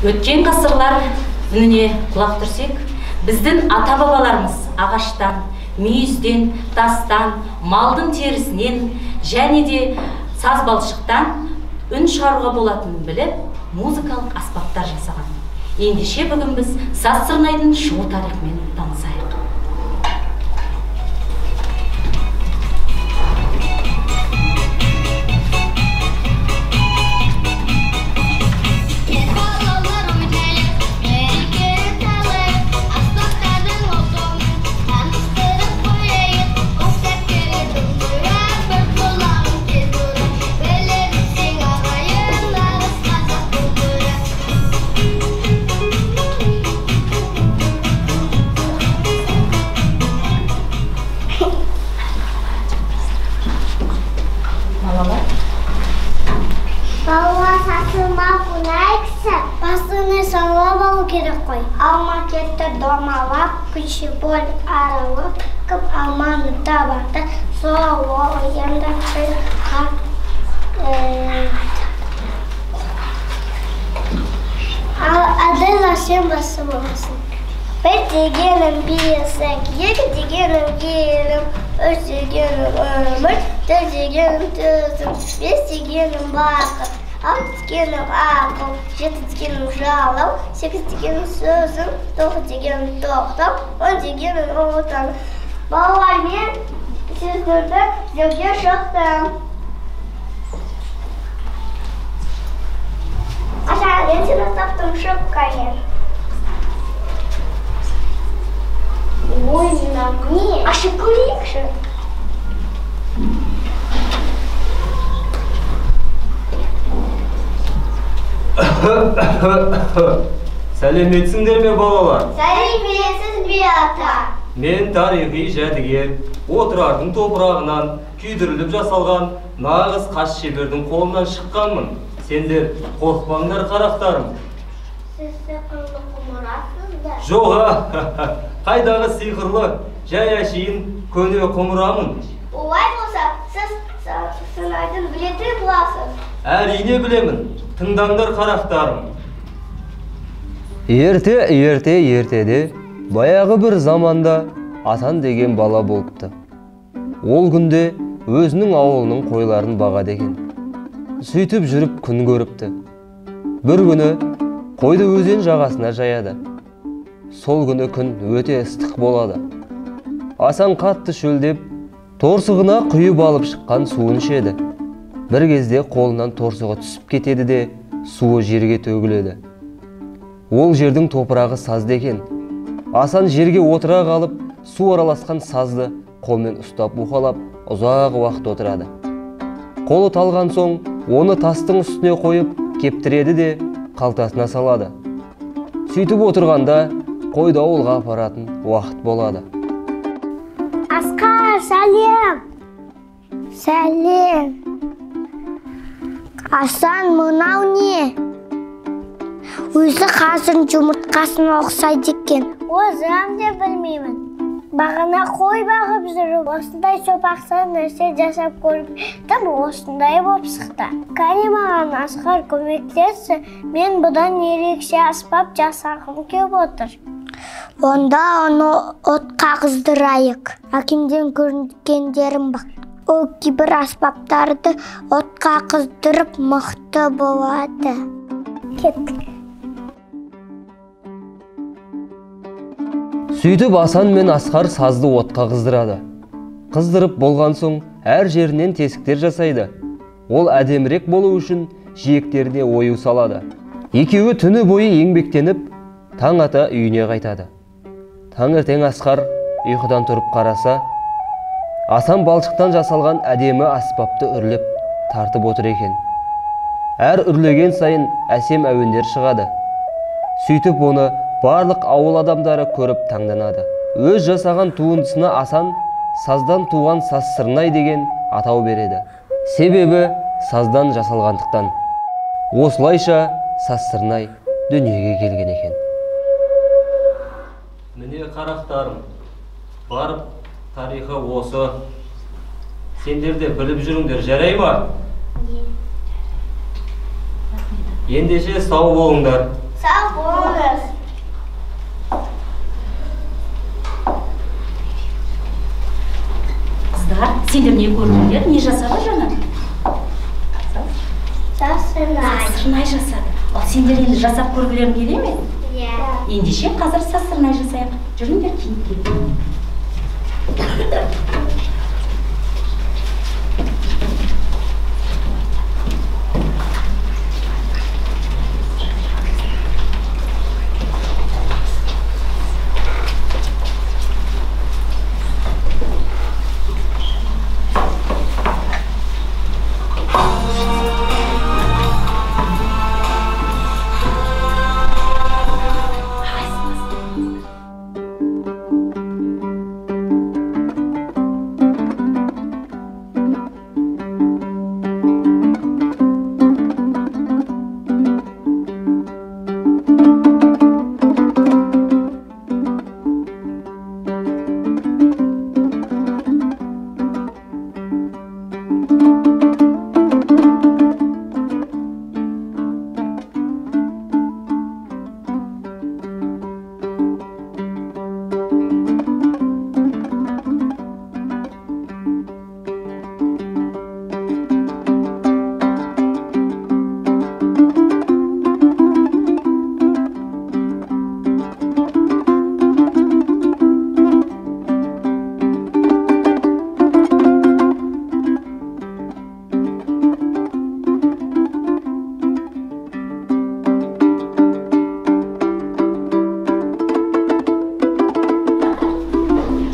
Өткен ғасырлар үніне құлақ түрсек, біздің ата-бабаларымыз ағаштан, мүйізден, тастан, малдың терісінен және де саз балшықтан үн шығаруға болатынын біліп, музыкалық аспаптар жасаған. Ендеше бүгін біз саз сырнайдың шығу тарихымен танысайық. Alma ketті домалап, күші бол аралып, кіп алманы табаты, соғы ойында Адыл ашын басы болсын. Bir degенім бейсік, екі дегенім келім, үш дегенім өмір, төрт дегенім төзім, бес дегенім бақыт. 6 дегенім ақыл, 7 дегенім жалау, 8 дегенім сөзім, 9 дегенім тоқтау, 10 дегенім отан. Балалар, мен сіздерді іздеуге шықтым. Аша, мен сені таптым шыққайын. Ой, не, ашып көрейікші. Сәлеметсіңдер ме балалар? Сәлеметсіз бе ата? Мен тарихи жәдігер, отырардың топырағынан күйдіріліп жасалған нағыз қас шебердің қолынан шыққанмын. Сендер қорқпаңдар қарақтарым. Сіз сиқырлы құмырасыз да? Жоға, қайдағы сиқырлы, жай әшейін көне құмырамын. Олай болса, сіз сынайдың білетін боласыз. Әрине білемін, тыңдаңдар қарақтарым. Ертеде, баяғы бір заманда Асан деген бала болыпты. Ол күнде өзінің ауылының қойларын бағады екен. Сөйтіп жүріп күн көріпті. Бір күні қойды өзен жағасына жаяды. Сол күні күн өте ыстық болады. Асан қатты шөлдеп, торсығына құйып алып шыққан суын ішеді. Бір кезде қолынан торсығы түсіп кетеді де, суы жерге төгіледі. Ол жердің топырағы сазды екен. Асан жерге отыра қалып, су араласқан сазды қолмен ұстап уқалап, ұзақ уақыт отырады. Қолы талған соң, оны тастың үстіне қойып, кептіреді де қалтасына салады. Сөйтіп отырғанда, қойды ауылға апаратын уақыт болады. Асқар, сәлем! Сәлем! Асан, мынау не? Өзі қазір жұмыртқасын ұқсайды екен. Өзім де білмеймін. Бағана қой бағып жүріп, осындай сопақсан нәрсе жасап көріп, тым осындай боп шықты. Кәне маған Асқар көмектесші, мен бұдан ерекше аспап жасағым кеп отыр. Онда оны отқа қыздырайық. Әкемден көргендерім бақ. Ол кейбір аспаптарды отқа қыздырып мықты болады. Кеттік. Сөйтіп Асан мен Асқар сазды отқа қыздырады. Қыздырып болған соң әр жерінен тесіктер жасайды. Ол әдемірек болу үшін жиектеріне ою салады. Екеуі түні бойы еңбектеніп, таң ата үйіне қайтады. Таңертең Асқар ұйқыдан тұрып қараса, Асан балшықтан жасалған әдемі аспапты үрлеп тартып отыр екен. Әр үрлеген сайын әсем әуендер шығады. Сөйтіп оны барлық ауыл адамдары көріп таңданады. Өз жасаған туындысына Асан саздан туған саз сырнай деген атау береді. Себебі саздан жасалғандықтан. Осылайша саз сырнай дүниеге келген екен. Міне қарақтарым, барып тарихы осы. Сендер де біліп жүріңдер, жарай ма? Ендеше сау болыңдар. Sağ болыңыз. Қыздар, сендер не көрдіңдер? Не жасады жаңа? Сасырнай жасады. Ал сендер енді жасап көргілерің келе ме? Иә. Ендеше қазір сасырнай жасайық. Жүріңдер киініп келіп.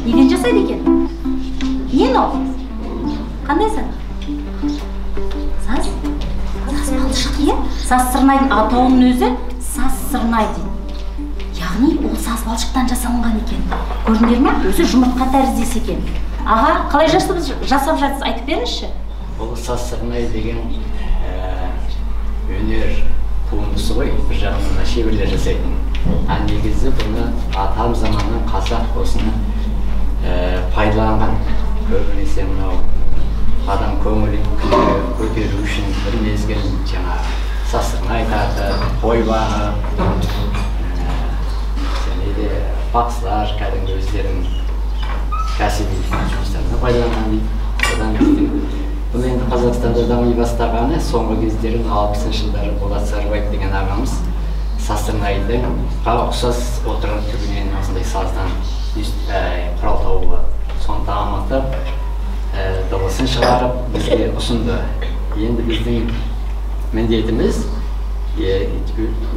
Неден жасайды екен? Не ол? Қандай зат? Саз? Саз балшық, иә? Сасырнайдың атауының өзі сасырнай дейді. Яғни ол саз балшықтан жасалынған екен. Көрдіңдер ме? Өзі жұмыртқа тәріздес екен. Аға, қалай жасап жатсыз? Айтып беріңізші. Бұл сасырнай деген өнер туындысы ғой, бір жағынан шеберлер жасайтын. Негізі бұны атам заманнан қазақ осыны пайдаланған. Көбінесе мынау адам көңілін көтеру үшін бір мезгіл жаңағы сасырнай тартып, қой бағып, және де бақсылар кәдімгі өздерінің кәсіби жұмыстарына пайдаланған дейді. Одан кейін бұл енді Қазақстанда дами бастағаны соңғы кездері 60-шы жылдары Болат Сарыбаев деген ағамыз сасырнайдың ұқсас отырған түбінен осындай саздан құрал тауып, соны дамытып, дыбысын шығарып бізге ұсынды. Енді біздің міндетіміз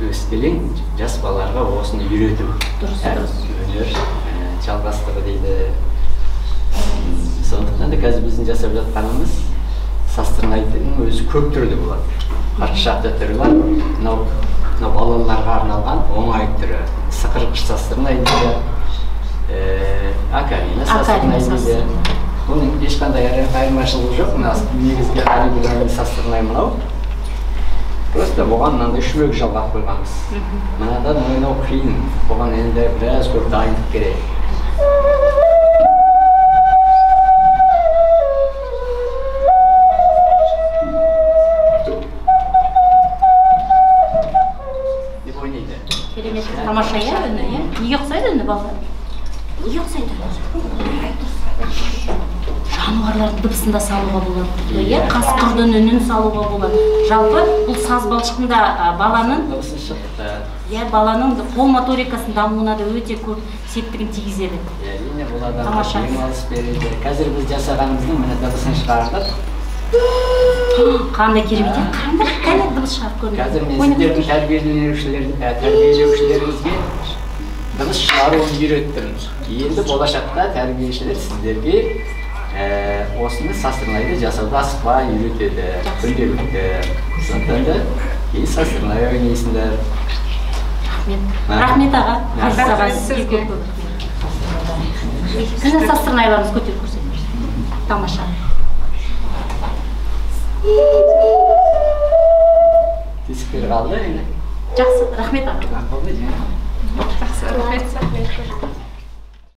өскелең жас балаларға осыны үйрету. Өнер жалғастығы дейді. Сондықтан да қазір біздің жасап жатқанымыз сасырнайдың өзі көп түрді болады. 40 шақты түрі бар. Мынау балаларға арналған оңай түрі. Сықырғыш сасырнай дейді. Акарина сасырнай дейді. Бұның ешқандай айырмашылығы жоқ. Негізгі оригинальный сасырнай мынау. Просто бұған мынандай шүбек жалғап қойғанбыз. Мынадан ойнау қиын. Бұған енді біраз көп дайындық керек. Тамаша иә үні, иә? Неге ұқсайды үні балалар? Неге ұқсайды? Жануарлардың дыбысын да салуға болады. Иә, қасқырдың үнін салуға болады. Жалпы бұл саз балшығында баланың қол моторикасының дамуына да өте көп септігін тигізеді. Тамаша. Қазір біз жасағанымыздың міне дыбысын шығардық. Қандай керемет, қандай дыбыс шығарып көрінеді. Қазір мен сіздердің тәрбиелеушілеріңізге дыбыс шығаруын үйреттім. Енді болашақта тәрбиешілер сіздерге осыны сасырнайды жасауды асықпай үйретеді, күнделікті. Сондықтан да сасырнай ойнайсыңдар. Рахмет аға. Сіздің сасырнайларыңыз көтеріп көрсетіңіз. Тамаша. Тесіктер қалды енді? Жақсы, рахмет аға. Жақсы, рахмет.